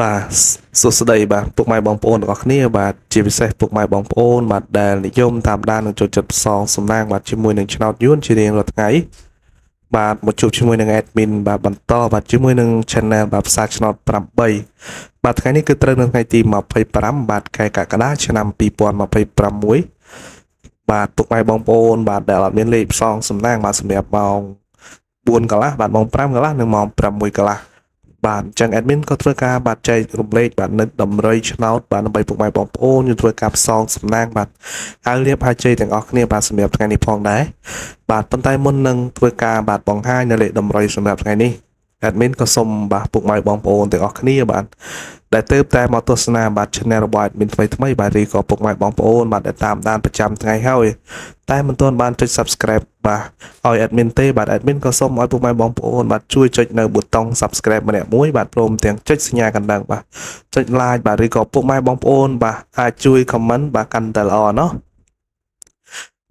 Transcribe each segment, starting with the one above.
បាទសួស្តីបាទពុកម៉ែបងប្អូនទាំងអស់គ្នាបាទជាពិសេសពុកម៉ែបងប្អូនបាទដែលនិយមតាមដាននិងចូលចិត្តផ្សងសំណាងបាទជាមួយនឹងឆ្នោតយួនជារៀងរាល់ថ្ងៃបាទមកជួបជាមួយនឹង admin បាទបន្តបាទជាមួយនឹង channel បាទផ្សាយឆ្នោត8បាទថ្ងៃនេះគឺត្រូវនៅថ្ងៃទី25បាទខែកក្កដាឆ្នាំ2026បាទពុកម៉ែបងប្អូនបាទដែលអត់មានលេខផ្សងសំណាងបាទសម្រាប់ម៉ោង4កន្លះបាទម៉ោង5កន្លះនិងម៉ោង6កន្លះបាទអញ្ចឹង admin ក៏ធ្វើការបាទចែករំលែកបាទនៅតម្រុយឆ្នោតបាទដើម្បីពុកម៉ែបងប្អូនយើងធ្វើការផ្សងសំណាងបាទហើយលាភហើយជ័យទាំងអស់គ្នាបាទសម្រាប់ថ្ងៃនេះផងដែរបាទប៉ុន្តែមុននឹងធ្វើការបាទបង្ហាញនៅលេខតម្រុយសម្រាប់ថ្ងៃនេះ admin ក៏សូមបាទពុកម៉ែបងប្អូនទាំងអស់គ្នាបាទដែលទើបតែមកទស្សនាបាទ channel របស់ admin ថ្មីបាទឬក៏ពុកម៉ែបងប្អូនបាទដែលតាមដានប្រចាំថ្ងៃហើយតែមិនទាន់បានចុច subscribe បាទឲ្យ admin ទេបាទ admin ក៏សូមឲ្យពុកម៉ែបងប្អូនបាទជួយចុចនៅប៊ូតុង subscribe ម្នាក់មួយបាទព្រមទាំងចុចសញ្ញាកណ្ដឹងបាទចុច like បាទឬក៏ពុកម៉ែបងប្អូនបាទអាចជួយ comment បាទកាន់តែល្អเนาะ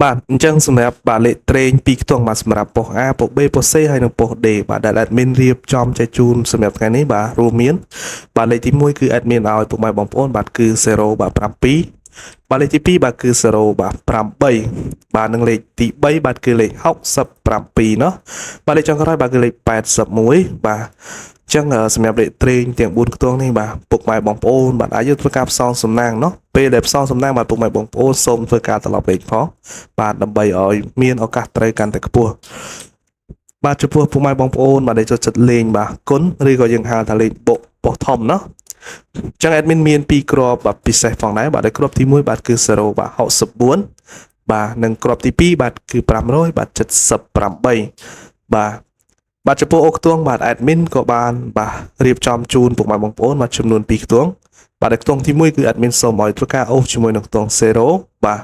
បាទអញ្ចឹងសម្រាប់បាទលេខត្រេង2ខ្ទង់បាទសម្រាប់ប៉ុស A ប៉ុស B ប៉ុស C ហើយនិងប៉ុស D បាទដែល admin រៀបចំចែកជូនសម្រាប់ថ្ងៃនេះបាទរួមមានបាទលេខទី1គឺ admin ឲ្យពុកម៉ែបងប្អូនបាទគឺ0បាទ7បាទលេខទី2បាទគឺ0បាទ8បាទនិងលេខទី3បាទគឺលេខ67เนาะបាទលេខចុងក្រោយបាទគឺលេខ81បាទចឹងសម្រាប់លេខត្រេងទាំង4ខ្ទង់នេះបាទពុកម៉ែបងប្អូនបាទអាចយកធ្វើការផ្សងសំណាងเนาะពេលដែលផ្សងសំណាងបាទពុកម៉ែបងប្អូនសូមធ្វើការត្រឡប់លេខផងបាទដើម្បីឲ្យមានឱកាសត្រូវកាន់តែខ្ពស់បាទចំពោះពុកម៉ែបងប្អូនបាទដែលចូលចិត្តលេងបាទគុណឬក៏យើងហៅថាលេងបុកប៉ុសធំเนาะចឹង admin មាន2គ្រាប់បាទពិសេសផងដែរបាទដែលគ្រាប់ទី1បាទគឺ0បាទ64បាទនិងគ្រាប់ទី2បាទគឺ500បាទ78បាទចំពោះអូខ្ទង់បាទ admin ក៏បានបាទរៀបចំជូនពុកម៉ែបងប្អូនបាទចំនួន2ខ្ទង់បាទខ្ទង់ទី1គឺ admin សូមឲ្យធ្វើការអូសជាមួយនឹងខ្ទង់0បាទ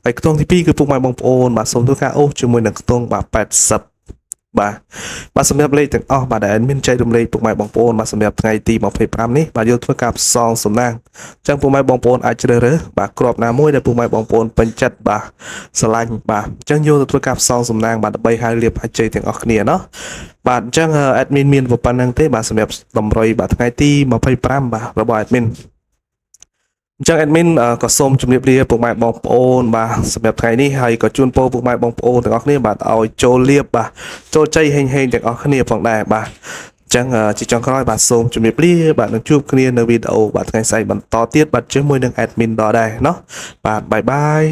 ហើយខ្ទង់ទី2គឺពុកម៉ែបងប្អូនបាទសូមធ្វើការអូសជាមួយនឹងខ្ទង់បាទ80បាទសម្រាប់លេខទាំងអស់បាទដែល admin ចែករំលែកពុកម៉ែបងប្អូនបាទសម្រាប់ថ្ងៃទី25នេះបាទយកធ្វើការផ្សងសំណាងអញ្ចឹងពុកម៉ែបងប្អូនអាចជ្រើសរើសបាទគ្រាប់ណាមួយដែលពុកម៉ែបងប្អូនពេញចិត្តបាទស្រឡាញ់បាទអញ្ចឹងយកទៅធ្វើការផ្សងសំណាងបាទដើម្បីឲ្យលាភហើយជ័យទាំងអស់គ្នាเนาะបាទអញ្ចឹង admin មានប៉ុណ្្នឹងទេបាទសម្រាប់តម្រុយបាទថ្ងៃទី25បាទរបស់ adminអញ្ចឹង admin ក៏សូមជម្រាបលាពុកម៉ែបងប្អូនបាទសម្រាប់ថ្ងៃនេះហើយក៏ជូនពរពុកម៉ែបងប្អូនទាំងអស់គ្នាបាទឲ្យចូលលាភបាទចូលជ័យហេងទាំងអស់គ្នាផងដែរបាទអញ្ចឹងជាចុងក្រោយបាទសូមជម្រាបលាបាទនឹងជួបគ្នានៅវីដេអូបាទថ្ងៃស្អែកបន្តទៀតបាទជាមួយនឹង admin ដដែលเนาะបាទបាយបាយ